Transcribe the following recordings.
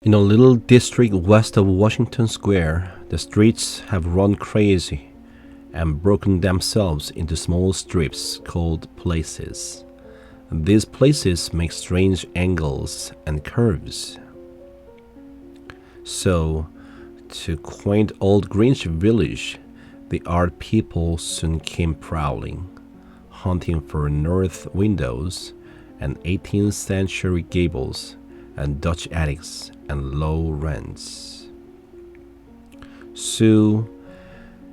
In a little district west of Washington Square, the streets have run crazy and broken themselves into small strips called places. These places make strange angles and curves. So, to quaint old Greenwich Village, the art people soon came prowling, hunting for north windows and 18th century gables and Dutch attics and low rents. Sue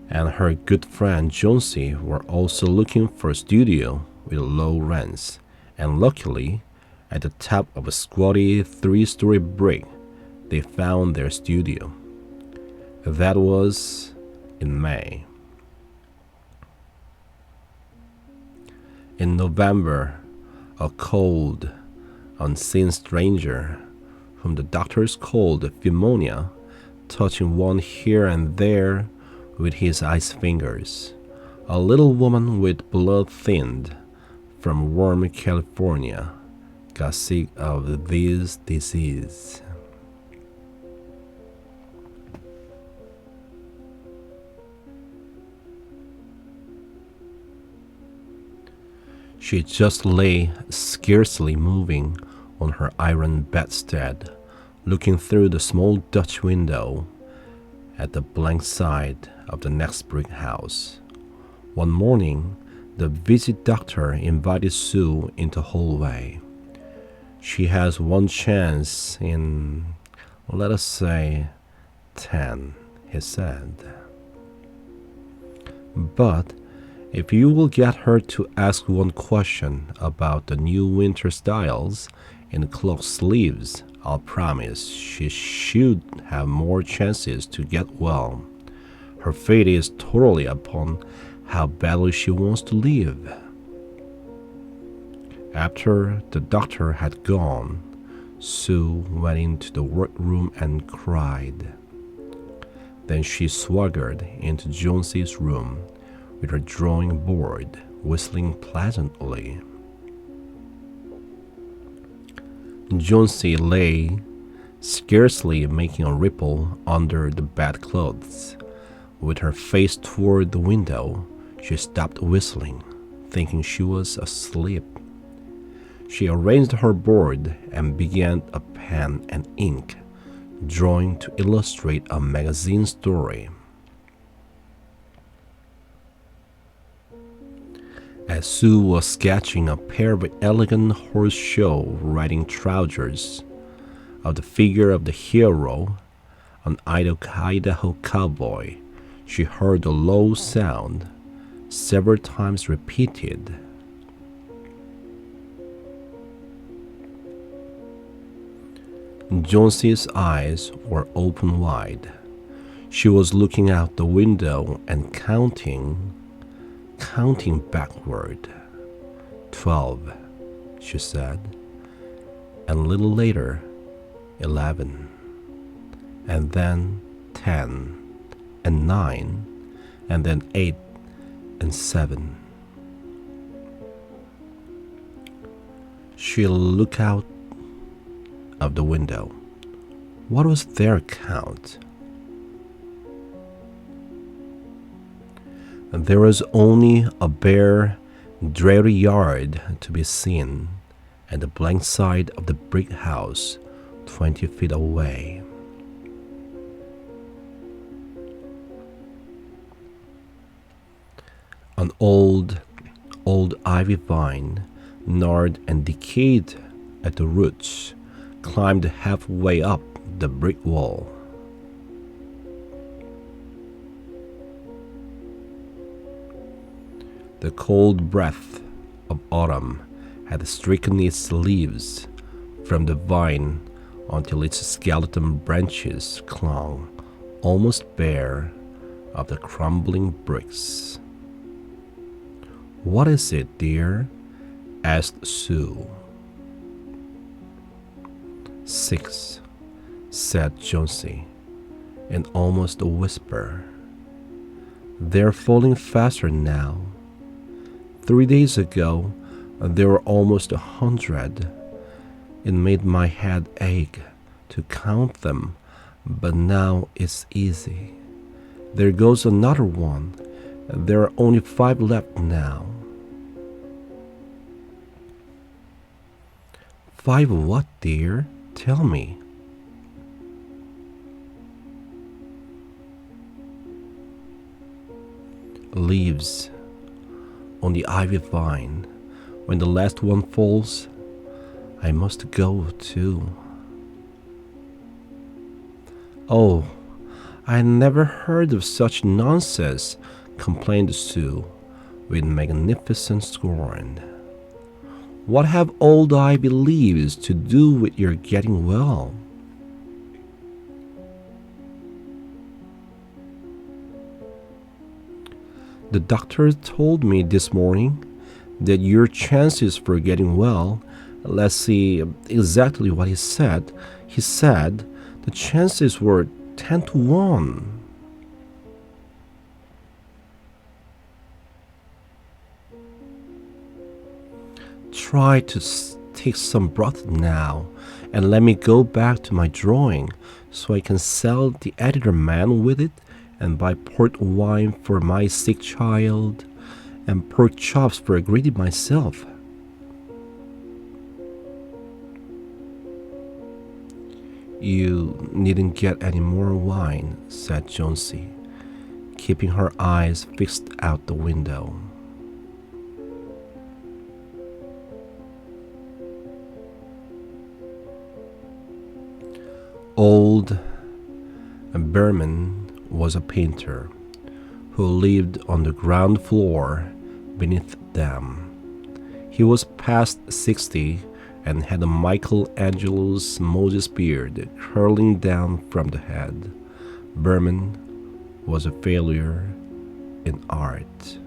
and her good friend Jonesy were also looking for a studio with low rents, and luckily, at the top of a squatty 3-story brick, they found their studio. That was in May. In November, a cold, unseen stranger, whom the doctors called pneumonia, touching one here and there with his ice fingers, a little woman with blood thinned from warm California, got sick of this disease. She just lay, scarcely moving, on her iron bedstead, looking through the small Dutch window at the blank side of the next brick house. One morning, the visit doctor invited Sue into the hallway. She has one chance in, let us say, 10, he said. But if you will get her to ask one question about the new winter styles in cloth sleeves, I'll promise she should have more chances to get well. Her fate is totally upon how badly she wants to live. After the doctor had gone, Sue went into the workroom and cried. Then she swaggered into Jonesy's room with her drawing board, whistling pleasantly. Jonesy lay, scarcely making a ripple under the bedclothes. With her face toward the window, she stopped whistling, thinking she was asleep. She arranged her board and began a pen and ink, drawing to illustrate a magazine story. As Sue was sketching a pair of elegant horse-show riding trousers of the figure of the hero, an Idaho cowboy, she heard a low sound, several times repeated. Jonesy's eyes were open wide. She was looking out the window and counting backward. 12, she said, and a little later, 11, and then 10, and 9, and then 8 and 7. She looked out of the window. What was their count? There was only a bare, dreary yard to be seen, and the blank side of the brick house 20 feet away. An old ivy vine, gnarled and decayed at the roots, climbed halfway up the brick wall. The cold breath of autumn had stricken its leaves from the vine until its skeleton branches clung almost bare of the crumbling bricks. "What is it, dear?" asked Sue. "6, said Jonesy, in almost a whisper. "They're falling faster now. 3 days ago, there were almost 100. It made my head ache to count them, but now it's easy. There goes another one. There are only 5 left now. 5 what, dear? Tell me. Leaves on the ivy vine. When the last one falls, I must go too. Oh, I never heard of such nonsense, complained Sue, with magnificent scorn. What have old ivy leaves to do with your getting well? The doctor told me this morning that your chances for getting well, let's see exactly what he said. He said the chances were 10 to 1. Try to take some broth now and let me go back to my drawing so I can sell the editor man with it and buy port wine for my sick child and pork chops for a greedy myself. You needn't get any more wine, said Jonesy, keeping her eyes fixed out the window. Old Berman was a painter who lived on the ground floor beneath them. He was past 60 and had a Michelangelo's Moses beard curling down from the head. Berman was a failure in art.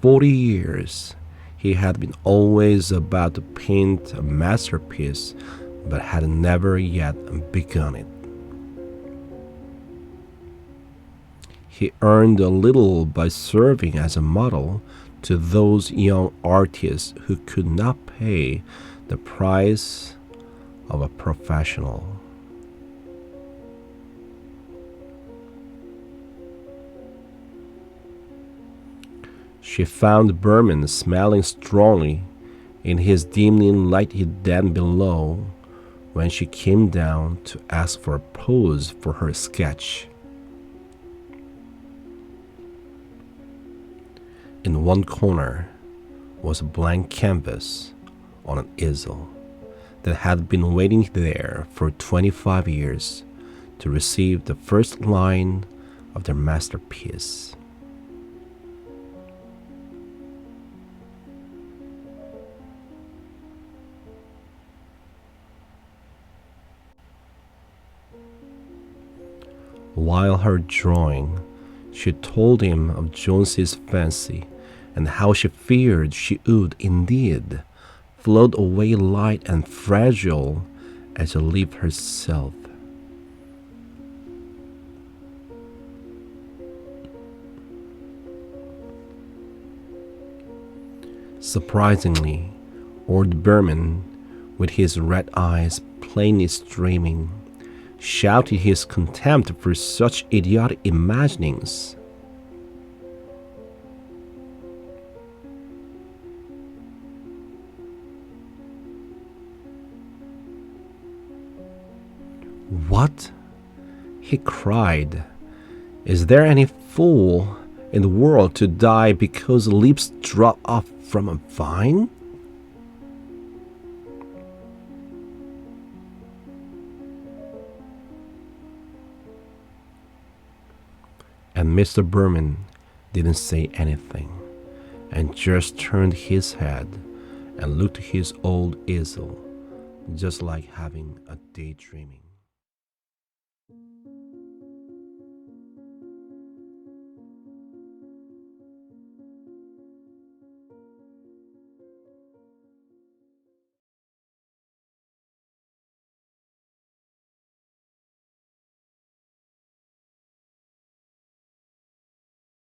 40 years he had been always about to paint a masterpiece, but had never yet begun it. He earned a little by serving as a model to those young artists who could not pay the price of a professional. She found Berman smelling strongly in his dimly lighted den below when she came down to ask for a pose for her sketch. In one corner was a blank canvas on an easel that had been waiting there for 25 years to receive the first line of their masterpiece. While her drawing, she told him of Jonesy's fancy and how she feared she would indeed float away light and fragile as a leaf herself. Surprisingly, old Berman, with his red eyes plainly streaming, shouted his contempt for such idiotic imaginings. What? He cried. Is there any fool in the world to die because leaves drop off from a vine? And Mr. Berman didn't say anything and just turned his head and looked at his old easel, just like having a daydreaming.